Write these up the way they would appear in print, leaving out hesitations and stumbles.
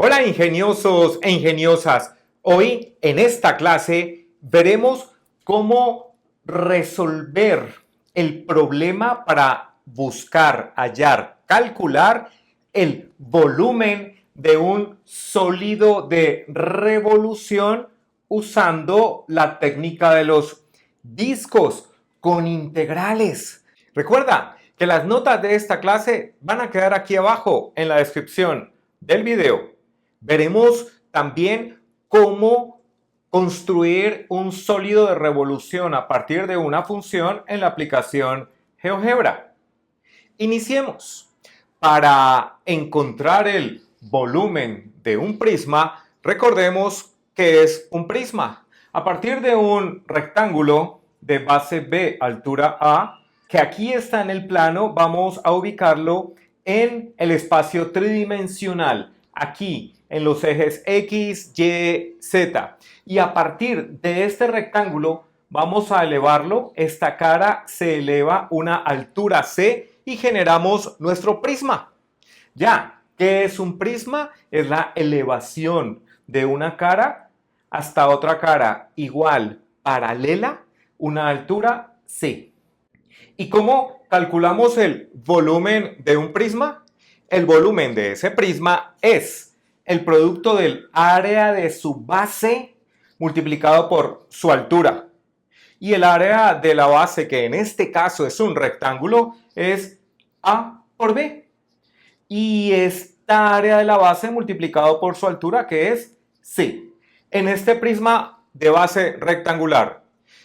Hola ingeniosos e ingeniosas. Hoy en esta clase veremos cómo resolver el problema para buscar, hallar, calcular el volumen de un sólido de revolución usando la técnica de los discos con integrales. Recuerda que las notas de esta clase van a quedar aquí abajo en la descripción del video. Veremos también cómo construir un sólido de revolución a partir de una función en la aplicación GeoGebra. Iniciemos. Para encontrar el volumen de un prisma, recordemos que es un prisma. A partir de un rectángulo de base B, altura A, que aquí está en el plano, vamos a ubicarlo en el espacio tridimensional, aquí en los ejes X, Y, Z. Y a partir de este rectángulo vamos a elevarlo. Esta cara se eleva una altura C y generamos nuestro prisma. Ya, ¿qué es un prisma? Es la elevación de una cara hasta otra cara igual, paralela, una altura C. ¿Y cómo calculamos el volumen de un prisma? El volumen de ese prisma es el producto del área de su base multiplicado por su altura. Y el área de la base, que en este caso es un rectángulo, es A por B. Y esta área de la base multiplicado por su altura, que es C. En este prisma de base rectangular.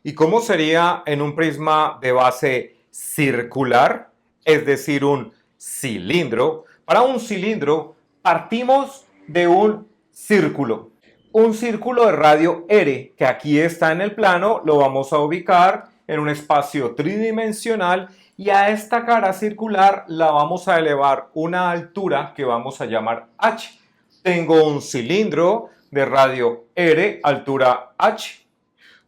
¿Y cómo sería en un prisma de base circular? Es decir, un cilindro. Para un cilindro partimos de un círculo. Un círculo de radio R, que aquí está en el plano, lo vamos a ubicar en un espacio tridimensional y a esta cara circular la vamos a elevar una altura que vamos a llamar H. Tengo un cilindro de radio R, altura H.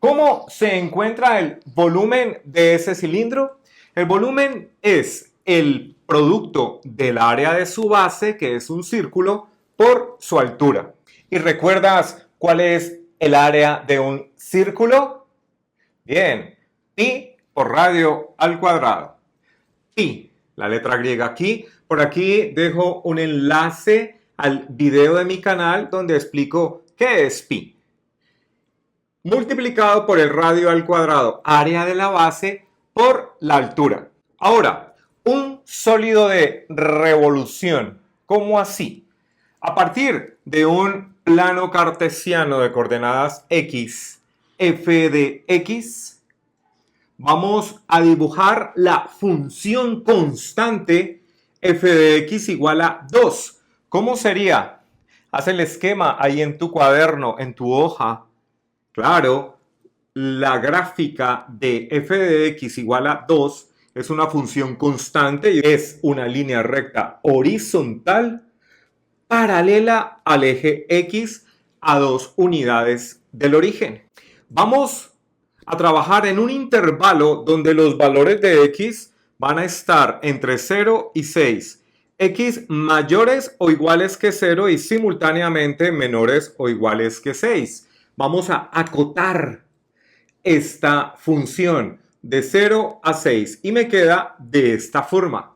¿Cómo se encuentra el volumen de ese cilindro? El volumen es el producto del área de su base, que es un círculo, por su altura. ¿Y recuerdas cuál es el área de un círculo? Bien, pi por radio al cuadrado. Pi, la letra griega aquí. Por aquí dejo un enlace al video de mi canal donde explico qué es pi. Multiplicado por el radio al cuadrado, área de la base, por la altura. Ahora, un sólido de revolución. ¿Cómo así? A partir de un plano cartesiano de coordenadas x, f de x, vamos a dibujar la función constante f de x igual a 2. ¿Cómo sería? Haz el esquema ahí en tu cuaderno, en tu hoja. Claro, la gráfica de f de x igual a 2 es una función constante y es una línea recta horizontal paralela al eje X a 2 unidades del origen. Vamos a trabajar en un intervalo donde los valores de X van a estar entre 0 y 6. X mayores o iguales que 0 y simultáneamente menores o iguales que 6. Vamos a acotar esta función de 0 a 6 y me queda de esta forma.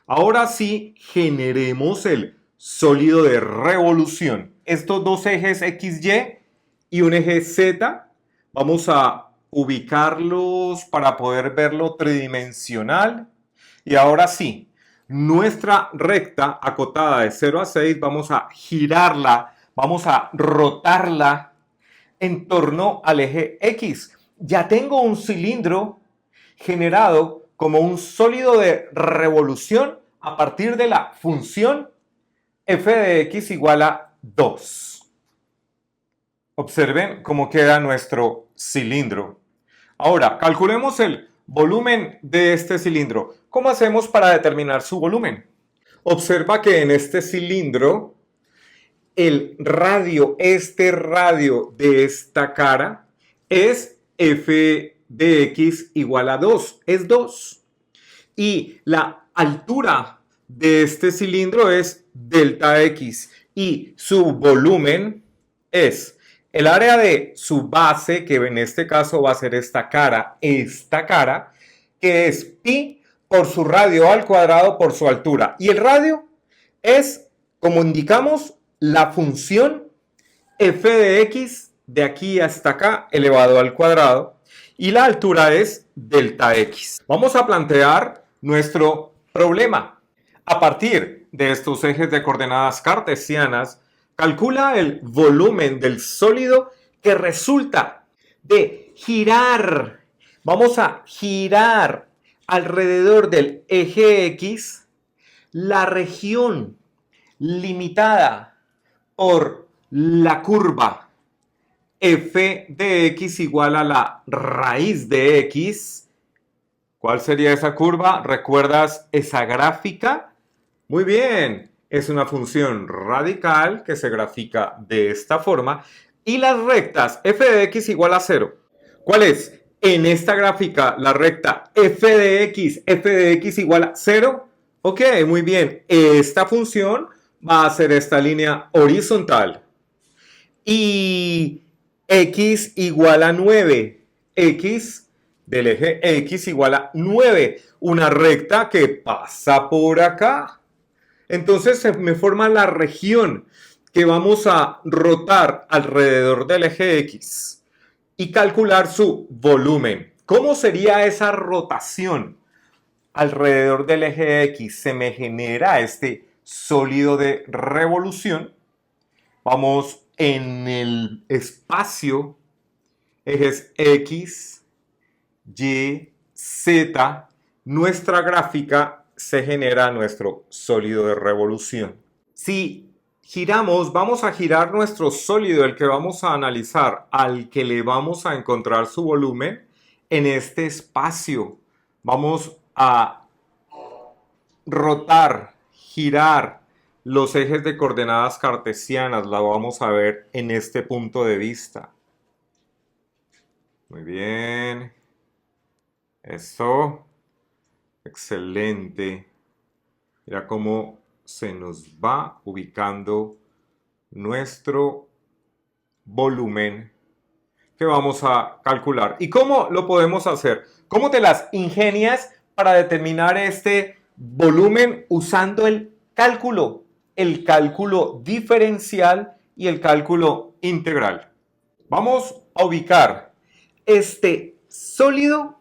Ahora sí, generemos el sólido de revolución. Estos dos ejes XY y un eje Z, vamos a ubicarlos para poder verlo tridimensional. Y ahora sí, nuestra recta acotada de 0 a 6, vamos a girarla, vamos a rotarla en torno al eje X. Ya tengo un cilindro generado como un sólido de revolución a partir de la función f de x igual a 2. Observen cómo queda nuestro cilindro. Ahora, calculemos el volumen de este cilindro. ¿Cómo hacemos para determinar su volumen? Observa que en este cilindro, el radio, este radio de esta cara es f de x igual a 2, es 2. Y la altura de este cilindro es delta x. y su volumen es el área de su base, que en este caso va a ser esta cara, que es pi por su radio al cuadrado por su altura. Y el radio es, como indicamos, la función f de x de aquí hasta acá elevado al cuadrado. Y la altura es delta x. Vamos a plantear nuestro problema. A partir de estos ejes de coordenadas cartesianas, calcula el volumen del sólido que resulta de girar. Vamos a girar alrededor del eje X la región limitada por la curva f de x igual a la raíz de x. ¿Cuál sería esa curva? ¿Recuerdas esa gráfica? Muy bien, es una función radical que se grafica de esta forma. Y las rectas f de x igual a 0. ¿Cuál es? En esta gráfica, la recta f de x igual a 0. Ok, muy bien. Esta función va a ser esta línea horizontal. Y x igual a 9. X del eje x igual a 9. Una recta que pasa por acá. Entonces se me forma la región que vamos a rotar alrededor del eje x y calcular su volumen. ¿Cómo sería esa rotación alrededor del eje x? Se me genera este sólido de revolución. Vamos en el espacio, ejes x, y, z. Nuestra gráfica se genera nuestro sólido de revolución. Si giramos, vamos a girar nuestro sólido, el que vamos a analizar, al que le vamos a encontrar su volumen en este espacio. Vamos a rotar, girar los ejes de coordenadas cartesianas. La vamos a ver en este punto de vista. Muy bien. Eso. Excelente. Mira cómo se nos va ubicando nuestro volumen que vamos a calcular. ¿Y cómo lo podemos hacer? ¿Cómo te las ingenias para determinar este volumen usando el cálculo diferencial y el cálculo integral? Vamos a ubicar este sólido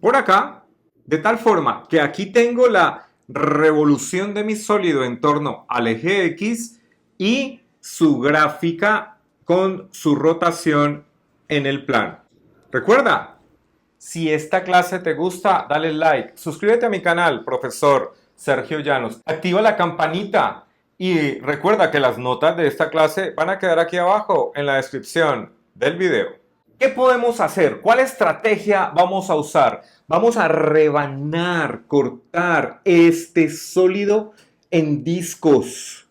por acá, de tal forma que aquí tengo la revolución de mi sólido en torno al eje X y su gráfica con su rotación en el plano. Recuerda, si esta clase te gusta, dale like, suscríbete a mi canal, profesor Sergio Llanos, activa la campanita y recuerda que las notas de esta clase van a quedar aquí abajo en la descripción del video. ¿Qué podemos hacer? ¿Cuál estrategia vamos a usar? Vamos a rebanar, cortar este sólido en discos,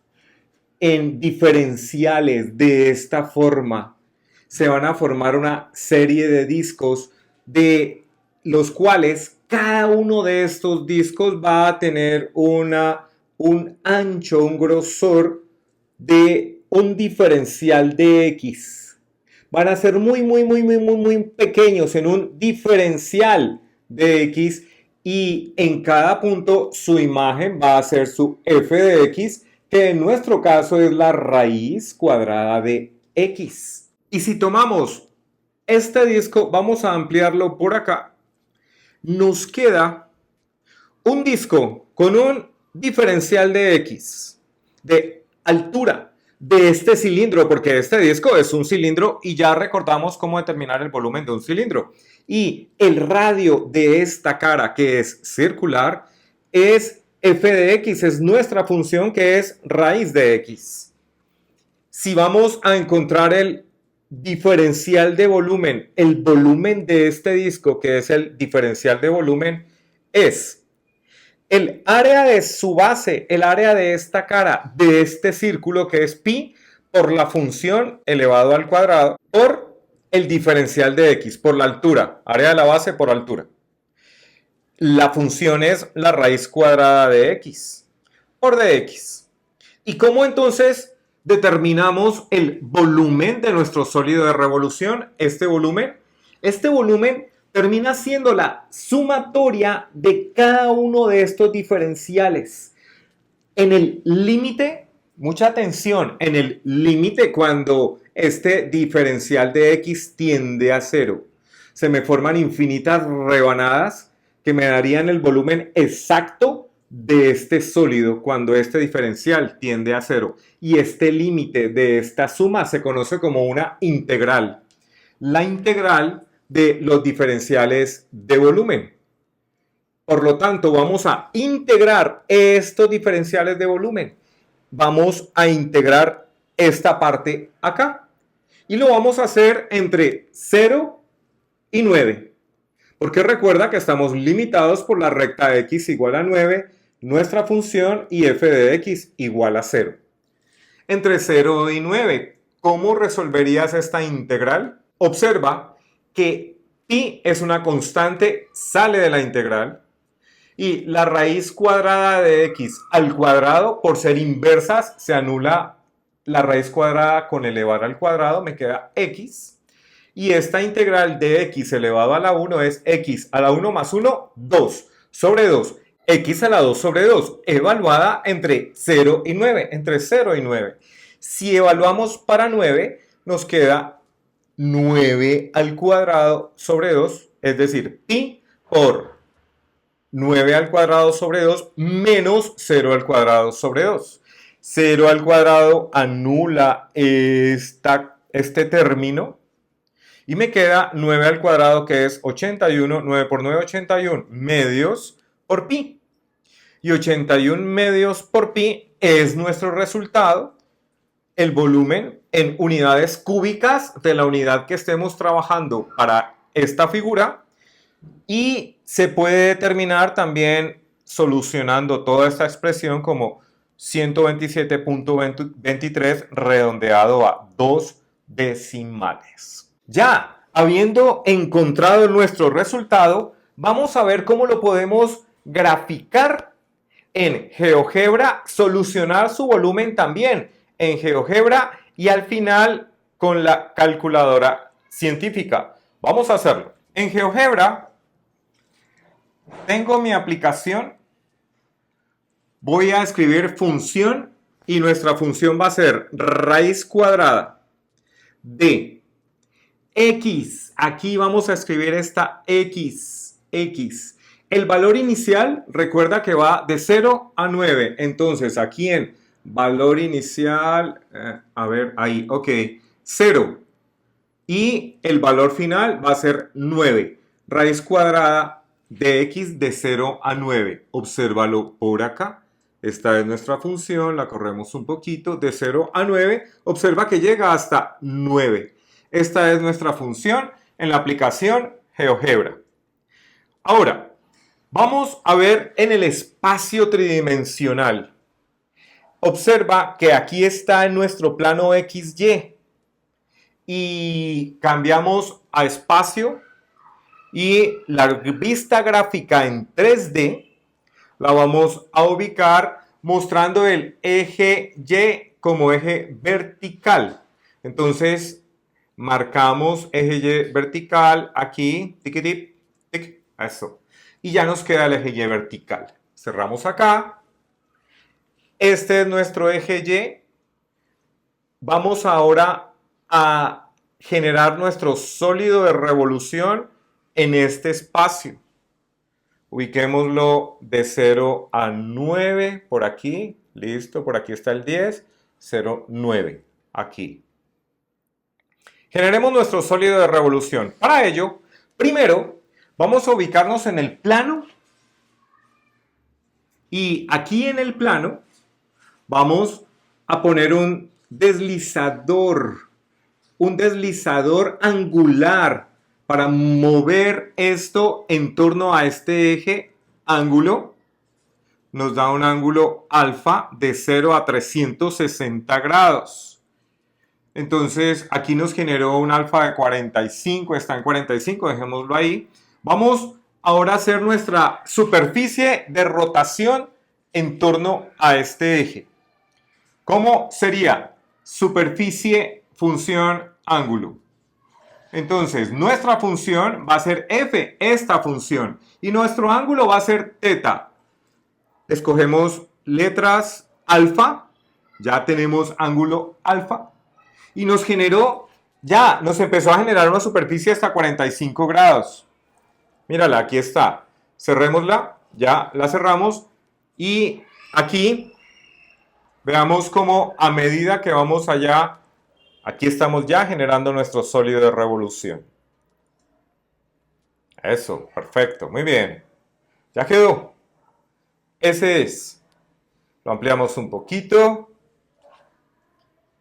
en diferenciales. De esta forma se van a formar una serie de discos de los cuales cada uno de estos discos va a tener un ancho, un grosor de un diferencial de x. Van a ser muy pequeños en un diferencial de x y en cada punto su imagen va a ser su f de x, que en nuestro caso es la raíz cuadrada de x. Y si tomamos este disco, vamos a ampliarlo por acá, nos queda un disco con un diferencial de x, de altura de este cilindro, porque este disco es un cilindro y ya recordamos cómo determinar el volumen de un cilindro. Y el radio de esta cara, que es circular, es f de x, es nuestra función que es raíz de x. Si vamos a encontrar el diferencial de volumen, el volumen de este disco, que es el diferencial de volumen, es el área de su base, el área de esta cara, de este círculo, que es pi, por la función elevado al cuadrado, por el diferencial de x, por la altura, área de la base por altura. La función es la raíz cuadrada de x, por dx. ¿Y cómo entonces determinamos el volumen de nuestro sólido de revolución. Este volumen termina siendo la sumatoria de cada uno de estos diferenciales. En el límite, mucha atención, en el límite cuando este diferencial de x tiende a cero, se me forman infinitas rebanadas que me darían el volumen exacto de este sólido cuando este diferencial tiende a cero. Y este límite de esta suma se conoce como una integral. La integral de los diferenciales de volumen. Por lo tanto, vamos a integrar estos diferenciales de volumen. Vamos a integrar esta parte acá. Y lo vamos a hacer entre 0 y 9. Porque recuerda que estamos limitados por la recta x igual a 9, nuestra función y f de x igual a 0. Entre 0 y 9, ¿cómo resolverías esta integral? Observa que pi es una constante, sale de la integral. Y la raíz cuadrada de x al cuadrado, por ser inversas, se anula la raíz cuadrada con elevar al cuadrado, me queda x. Y esta integral de x elevado a la 1 es x a la 1 más 1, 2 sobre 2. X a la 2 sobre 2, evaluada entre 0 y 9, entre 0 y 9. Si evaluamos para 9, nos queda 9 al cuadrado sobre 2, es decir, pi por 9 al cuadrado sobre 2 menos 0 al cuadrado sobre 2. 0 al cuadrado anula este término y me queda 9 al cuadrado que es 81, 9 por 9, 81 medios por pi. Y 81 medios por pi es nuestro resultado, el volumen en unidades cúbicas de la unidad que estemos trabajando para esta figura. Y se puede determinar también solucionando toda esta expresión como 127.23 redondeado a 2 decimales. Ya habiendo encontrado nuestro resultado, vamos a ver cómo lo podemos graficar en GeoGebra, solucionar su volumen también en GeoGebra y al final con la calculadora científica. Vamos a hacerlo. En GeoGebra tengo mi aplicación, voy a escribir función y nuestra función va a ser raíz cuadrada de x. Aquí vamos a escribir esta x. El valor inicial, recuerda que va de 0 a 9. Entonces, aquí en valor inicial, a ver, ahí, ok, 0. Y el valor final va a ser 9. Raíz cuadrada de x de 0 a 9. Obsérvalo por acá. Esta es nuestra función, la corremos un poquito, de 0 a 9. Observa que llega hasta 9. Esta es nuestra función en la aplicación GeoGebra. Ahora, vamos a ver en el espacio tridimensional. Observa que aquí está en nuestro plano XY. Y cambiamos a espacio. Y la vista gráfica en 3D la vamos a ubicar mostrando el eje Y como eje vertical. Entonces, marcamos eje Y vertical aquí. Eso. Y ya nos queda el eje Y vertical. Cerramos acá. Este es nuestro eje Y. Vamos ahora a generar nuestro sólido de revolución en este espacio. Ubiquémoslo de 0 a 9 por aquí. Listo, por aquí está el 10. 0, 9. Aquí. Generemos nuestro sólido de revolución. Para ello, primero, vamos a ubicarnos en el plano y aquí en el plano vamos a poner un deslizador angular para mover esto en torno a este eje. Ángulo nos da un ángulo alfa de 0 a 360 grados. Entonces aquí nos generó un alfa de 45, está en 45, dejémoslo ahí. Vamos ahora a hacer nuestra superficie de rotación en torno a este eje. ¿Cómo sería? superficie, función, ángulo. Entonces, nuestra función va a ser f, esta función, y nuestro ángulo va a ser teta. Escogemos letras alfa, ya tenemos ángulo alfa, y nos empezó a generar una superficie hasta 45 grados. Mírala, aquí está. Cerrémosla, ya la cerramos, y aquí veamos cómo a medida que vamos allá, aquí estamos ya generando nuestro sólido de revolución. Eso, perfecto, muy bien. Ya quedó. Ese es. Lo ampliamos un poquito.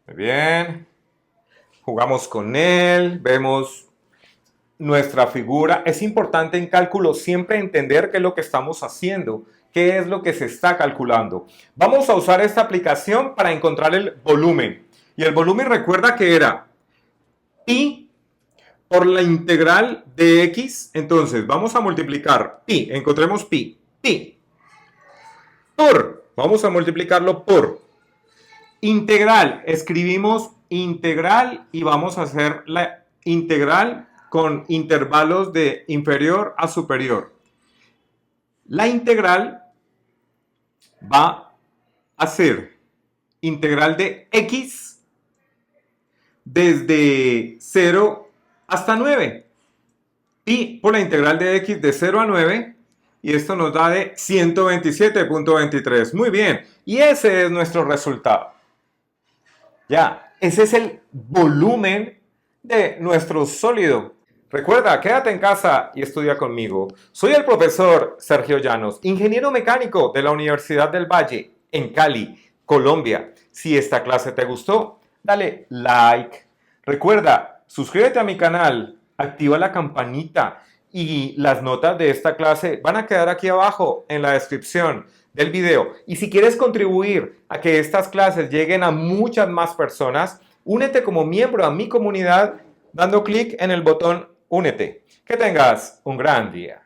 Muy bien. Jugamos con él, vemos nuestra figura. Es importante en cálculo siempre entender qué es lo que estamos haciendo, qué es lo que se está calculando. Vamos a usar esta aplicación para encontrar el volumen. Y el volumen, recuerda que era pi por la integral de x. Entonces vamos a multiplicar pi, encontremos pi, vamos a multiplicarlo por integral. Escribimos integral y vamos a hacer la integral con intervalos de inferior a superior. La integral va a ser integral de x desde 0 hasta 9. Pi por la integral de x de 0 a 9. Y esto nos da de 127.23. Muy bien. Y ese es nuestro resultado. Ya, ese es el volumen de nuestro sólido. Recuerda, quédate en casa y estudia conmigo. Soy el profesor Sergio Llanos, ingeniero mecánico de la Universidad del Valle, en Cali, Colombia. Si esta clase te gustó, dale like. Recuerda, suscríbete a mi canal, activa la campanita y las notas de esta clase van a quedar aquí abajo en la descripción del video. Y si quieres contribuir a que estas clases lleguen a muchas más personas, únete como miembro a mi comunidad dando clic en el botón Únete. Que tengas un gran día.